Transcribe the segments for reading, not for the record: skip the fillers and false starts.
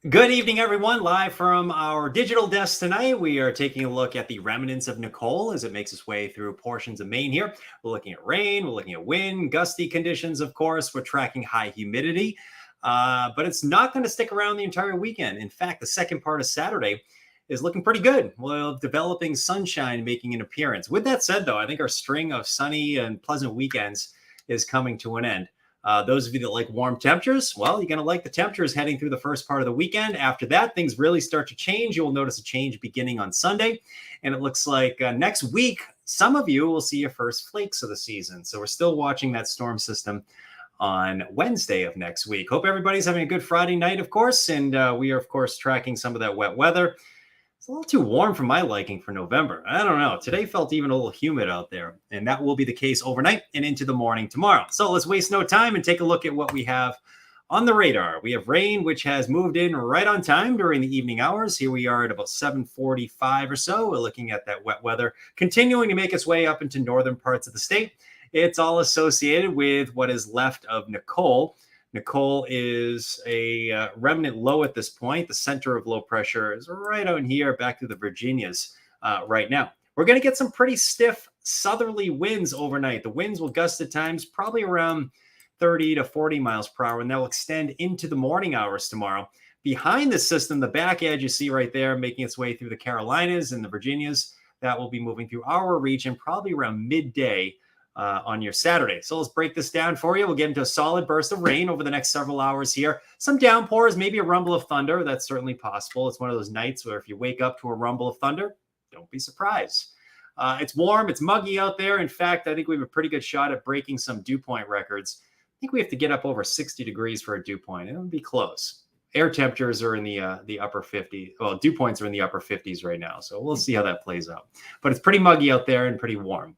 Good evening, everyone. Live from our digital desk tonight, we are taking a look at the remnants of Nicole as it makes its way through portions of Maine here. We're looking at rain, we're looking at wind, gusty conditions, of course. We're tracking high humidity, but it's not going to stick around the entire weekend. In fact, the second part of Saturday is looking pretty good. Well, developing sunshine making an appearance. With that said, though, I think our string of sunny and pleasant weekends is coming to an end. Those of you that like warm temperatures, well, you're going to like the temperatures heading through the first part of the weekend. After that, things really start to change. You'll notice a change beginning on Sunday. And it looks like next week, some of you will see your first flakes of the season. So we're still watching that storm system on Wednesday of next week. Hope everybody's having a good Friday night, of course. And we are, of course, tracking some of that wet weather. It's a little too warm for my liking for November. I don't know. Today felt even a little humid out there, and that will be the case overnight and into the morning tomorrow. So let's waste no time and take a look at what we have on the radar. We have rain, which has moved in right on time during the evening hours. Here we are at about 7:45 or so. We're looking at that wet weather continuing to make its way up into northern parts of the state. It's all associated with what is left of Nicole. Nicole is a remnant low at this point. The center of low pressure is right on here, back to the Virginias right now. We're going to get some pretty stiff southerly winds overnight. The winds will gust at times, probably around 30 to 40 miles per hour, and they'll extend into the morning hours tomorrow. Behind the system, the back edge you see right there, making its way through the Carolinas and the Virginias, that will be moving through our region probably around midday on your Saturday. So let's break this down for you. We'll get into a solid burst of rain over the next several hours here. Some downpours, maybe a rumble of thunder. That's certainly possible. It's one of those nights where if you wake up to a rumble of thunder, don't be surprised. It's warm. It's muggy out there. In fact, I think we have a pretty good shot at breaking some dew point records. I think we have to get up over 60 degrees for a dew point. It would be close. Air temperatures are in the upper 50s. Well, dew points are in the upper 50s right now. So we'll see how that plays out. But it's pretty muggy out there and pretty warm.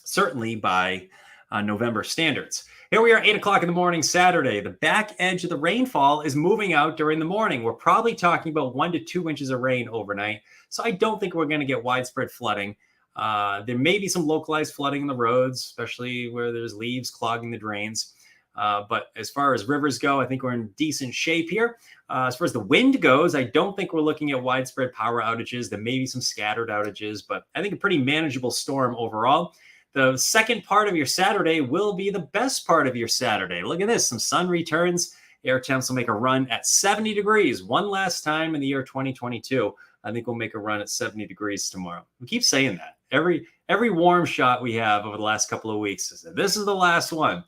Certainly by November standards. Here we are, 8 o'clock in the morning, Saturday. The back edge of the rainfall is moving out during the morning. We're probably talking about 1 to 2 inches of rain overnight. So I don't think we're going to get widespread flooding. There may be some localized flooding in the roads, especially where there's leaves clogging the drains. But as far as rivers go, I think we're in decent shape here. As far as the wind goes, I don't think we're looking at widespread power outages. There may be some scattered outages, but I think a pretty manageable storm overall. The second part of your Saturday will be the best part of your Saturday. Look at this. Some sun returns. Air temps will make a run at 70 degrees. One last time in the year 2022. I think we'll make a run at 70 degrees tomorrow. We keep saying that. Every warm shot we have over the last couple of weeks is that this is the last one.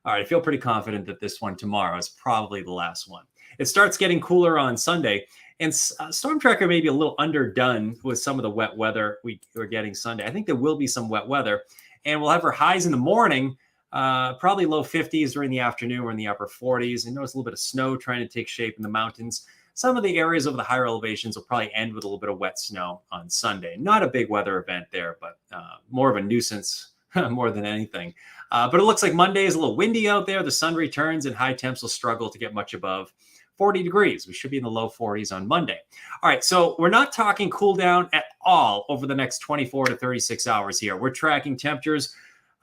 All right, I feel pretty confident that this one tomorrow is probably the last one. It starts getting cooler on Sunday. And Storm Tracker may be a little underdone with some of the wet weather we're getting Sunday. I think there will be some wet weather. And we'll have our highs in the morning, probably low 50s during the afternoon. We're in the upper 40s. And notice a little bit of snow trying to take shape in the mountains. Some of the areas over the higher elevations will probably end with a little bit of wet snow on Sunday. Not a big weather event there, but more of a nuisance more than anything. But it looks like Monday is a little windy out there. The sun returns and high temps will struggle to get much above 40 degrees. We should be in the low 40s on Monday. All right, so we're not talking cool down at all over the next 24 to 36 hours here. We're tracking temperatures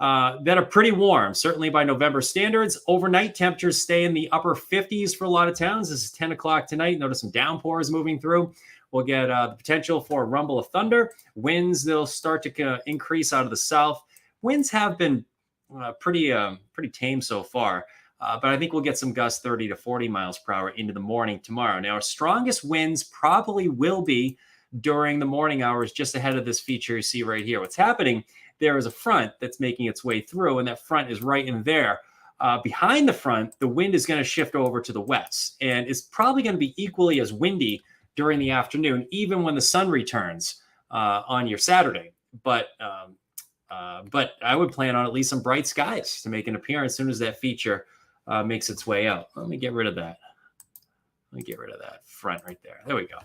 that are pretty warm, certainly by November standards. Overnight temperatures stay in the upper 50s for a lot of towns. This is 10 o'clock tonight. Notice some downpours moving through. We'll get the potential for a rumble of thunder. Winds, they'll start to increase out of the south. Winds have been pretty tame so far. But I think we'll get some gusts 30 to 40 miles per hour into the morning tomorrow. Now, our strongest winds probably will be during the morning hours just ahead of this feature you see right here. What's happening, there is a front that's making its way through, and that front is right in there. Behind the front, the wind is going to shift over to the west, and it's probably going to be equally as windy during the afternoon, even when the sun returns on your Saturday. But I would plan on at least some bright skies to make an appearance as soon as that feature makes its way out. Let me get rid of that. Let me get rid of that front right there. There we go.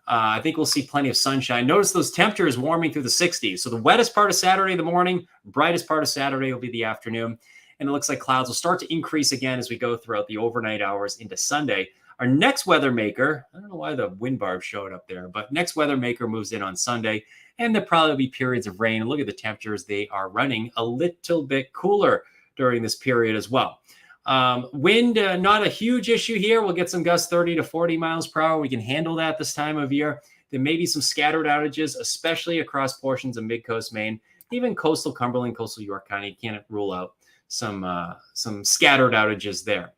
I think we'll see plenty of sunshine. Notice those temperatures warming through the 60s. So the wettest part of Saturday, the morning, brightest part of Saturday will be the afternoon. And it looks like clouds will start to increase again as we go throughout the overnight hours into Sunday. Our next weather maker, I don't know why the wind barb showed up there, but next weather maker moves in on Sunday. And there'll probably be periods of rain. And look at the temperatures. They are running a little bit cooler during this period as well. Wind, not a huge issue here. We'll get some gusts 30 to 40 miles per hour. We can handle that this time of year. There may be some scattered outages, especially across portions of mid-coast Maine, even coastal Cumberland, coastal York County. You can't rule out some scattered outages there.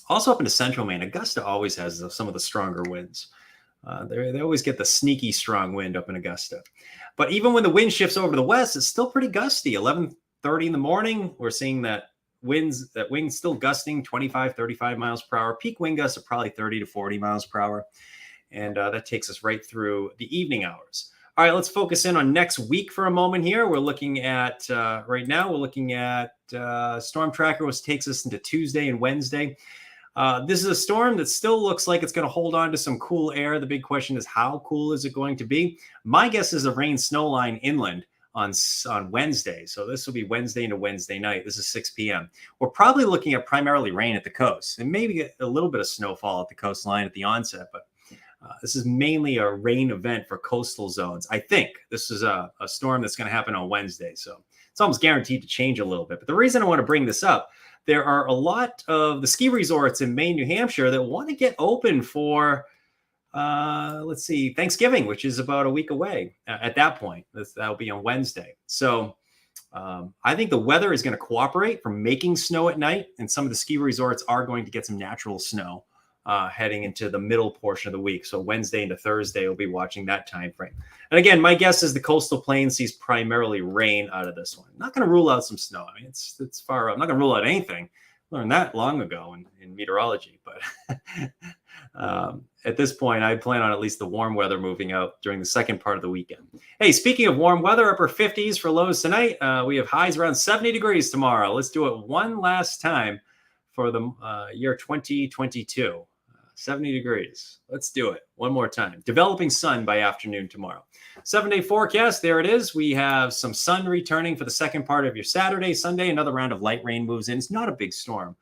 Also up into central Maine, Augusta always has some of the stronger winds. They always get the sneaky strong wind up in Augusta. But even when the wind shifts over to the west, it's still pretty gusty. 11:30 in the morning, we're seeing that winds still gusting 25, 35 miles per hour. Peak wind gusts are probably 30 to 40 miles per hour. And that takes us right through the evening hours. All right, let's focus in on next week for a moment here. We're looking at, right now, we're looking at Storm Tracker, which takes us into Tuesday and Wednesday. This is a storm that still looks like it's going to hold on to some cool air. The big question is, how cool is it going to be? My guess is a rain snow line inland on Wednesday. So this will be Wednesday into Wednesday night. This is 6 p.m. We're probably looking at primarily rain at the coast and maybe a little bit of snowfall at the coastline at the onset, but this is mainly a rain event for coastal zones. I think this is a storm that's going to happen on Wednesday. So it's almost guaranteed to change a little bit. But the reason I want to bring this up, there are a lot of the ski resorts in Maine, New Hampshire that want to get open for, let's see, Thanksgiving, which is about a week away at that point. That'll be on Wednesday. So I think the weather is going to cooperate for making snow at night. And some of the ski resorts are going to get some natural snow heading into the middle portion of the week. So Wednesday into Thursday, we'll be watching that time frame. And again, my guess is the coastal plain sees primarily rain out of this one. I'm not going to rule out some snow. I mean, it's far out. I'm not going to rule out anything. I learned that long ago in meteorology. But at this point, I plan on at least the warm weather moving out during the second part of the weekend. Hey, speaking of warm weather, upper 50s for lows tonight. We have highs around 70 degrees tomorrow. Let's do it one last time for the year 2022. 70 degrees. Let's do it one more time. Developing sun by afternoon tomorrow. 7-day forecast. There it is. We have some sun returning for the second part of your Saturday. Sunday, another round of light rain moves in. It's not a big storm.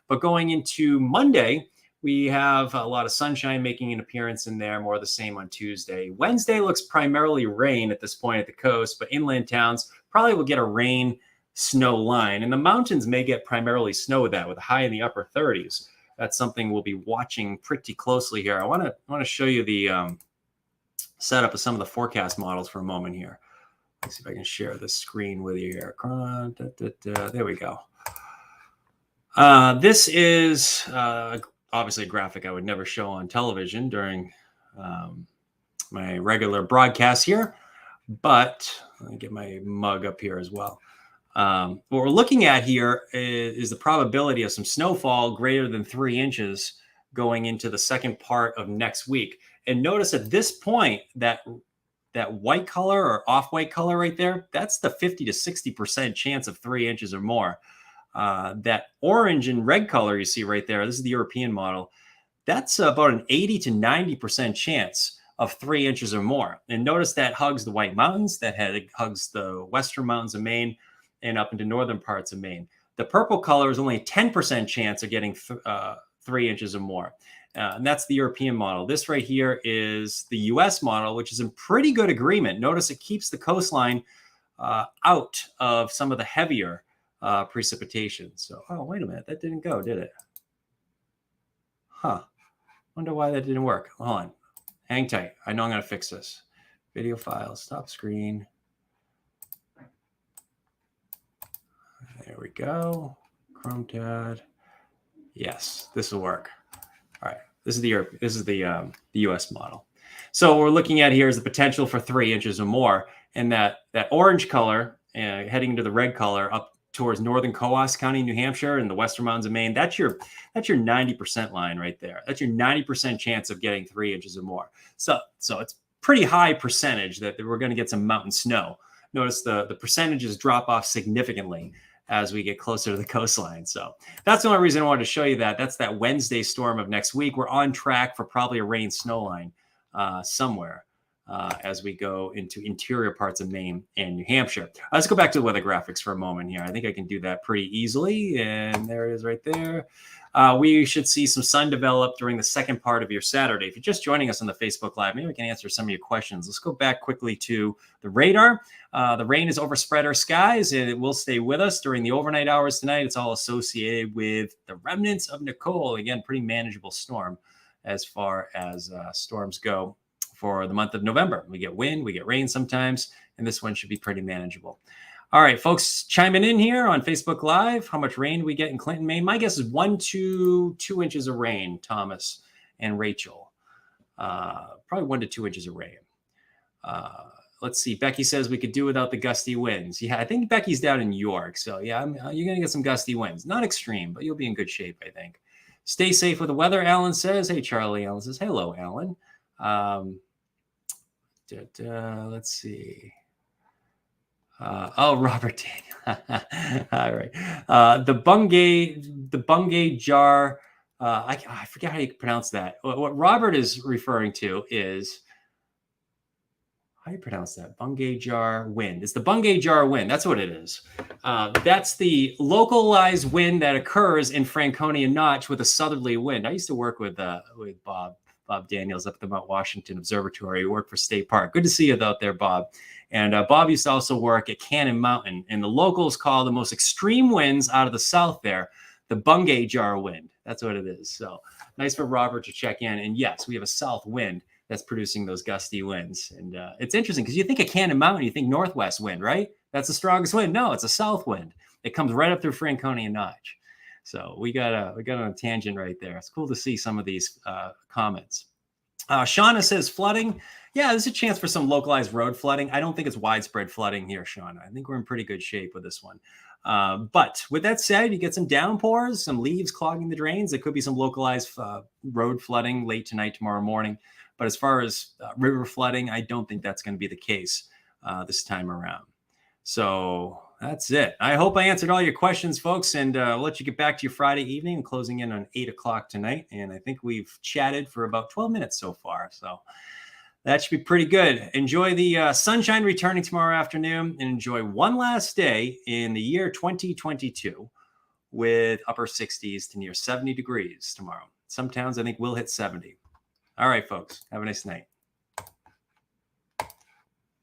But going into Monday, we have a lot of sunshine making an appearance in there. More of the same on Tuesday. Wednesday looks primarily rain at this point at the coast, but inland towns probably will get a rain snow line. And the mountains may get primarily snow with that, with a high in the upper 30s. That's something we'll be watching pretty closely here. I want to show you the setup of some of the forecast models for a moment here. Let's see if I can share the screen with you here. There we go. This is obviously a graphic I would never show on television during my regular broadcast here, but let me get my mug up here as well. What we're looking at here is the probability of some snowfall greater than 3 inches going into the second part of next week. And notice at this point that white color or off-white color right there, that's the 50 to 60% chance of 3 inches or more. That orange and red color you see right there, this is the European model, that's about an 80 to 90% chance of 3 inches or more. And notice that hugs the White Mountains, that hugs the western mountains of Maine, and up into northern parts of Maine. The purple color is only a 10% chance of getting 3 inches or more. And that's the European model. This right here is the US model, which is in pretty good agreement. Notice it keeps the coastline out of some of the heavier precipitation. So, oh, wait a minute. That didn't go, did it? Huh. Wonder why that didn't work. Hold on. Hang tight. I know I'm going to fix this. Video files, stop screen. There we go. Chrome tab. Yes, this will work. All right. This is the US model. So what we're looking at here is the potential for 3 inches or more, and that orange color heading into the red color up towards northern Coos County, New Hampshire, and the western mountains of Maine. That's your 90% line right there. That's your 90% chance of getting 3 inches or more. So it's pretty high percentage that we're going to get some mountain snow. Notice the percentages drop off significantly as we get closer to the coastline. So that's the only reason I wanted to show you that. That's that Wednesday storm of next week. We're on track for probably a rain snow line somewhere as we go into interior parts of Maine and New Hampshire. Let's go back to the weather graphics for a moment here. I think I can do that pretty easily. And there it is right there. we should see some sun develop during the second part of your Saturday. If you're just joining us on the Facebook Live, maybe we can answer some of your questions. Let's go back quickly to the radar. The rain has overspread our skies, and it will stay with us during the overnight hours tonight. It's all associated with the remnants of Nicole. Again, pretty manageable storm as far as storms go for the month of November. We get wind, we get rain sometimes, and this one should be pretty manageable. All right, folks, chiming in here on Facebook Live. How much rain do we get in Clinton, Maine? My guess is 1 to 2 inches of rain, Thomas and Rachel. Probably 1 to 2 inches of rain. Let's see. Becky says we could do without the gusty winds. Yeah, I think Becky's down in York. So, yeah, you're going to get some gusty winds. Not extreme, but you'll be in good shape, I think. Stay safe with the weather, Alan says. Hey, Charlie. Alan says, hello, Alan. Let's see. Robert Daniel. All right. The Bungay jar. I forget how you pronounce that. What Robert is referring to is, how do you pronounce that? Bungay jar wind. It's the Bungay jar wind. That's what it is. That's the localized wind that occurs in Franconia Notch with a southerly wind. I used to work with Bob Daniels up at the Mount Washington Observatory. He worked for State Park. Good to see you out there, Bob. And Bob used to also work at Cannon Mountain. And the locals call the most extreme winds out of the south there the Bungay jar wind. That's what it is. So nice for Robert to check in. And yes, we have a south wind that's producing those gusty winds. And it's interesting because you think of Cannon Mountain, you think northwest wind, right? That's the strongest wind. No, it's a south wind. It comes right up through Franconia Notch. So we got on a tangent right there. It's cool to see some of these comments. Shauna says flooding. Yeah, there's a chance for some localized road flooding. I don't think it's widespread flooding here, Shauna. I think we're in pretty good shape with this one. But with that said, you get some downpours, some leaves clogging the drains. There could be some localized road flooding late tonight, tomorrow morning. But as far as river flooding, I don't think that's going to be the case this time around. So that's it. I hope I answered all your questions, folks, and I'll let you get back to your Friday evening, closing in on 8 o'clock tonight. And I think we've chatted for about 12 minutes so far. So that should be pretty good. Enjoy the sunshine returning tomorrow afternoon, and enjoy one last day in the year 2022 with upper 60s to near 70 degrees tomorrow. Some towns, I think, will hit 70. All right, folks. Have a nice night.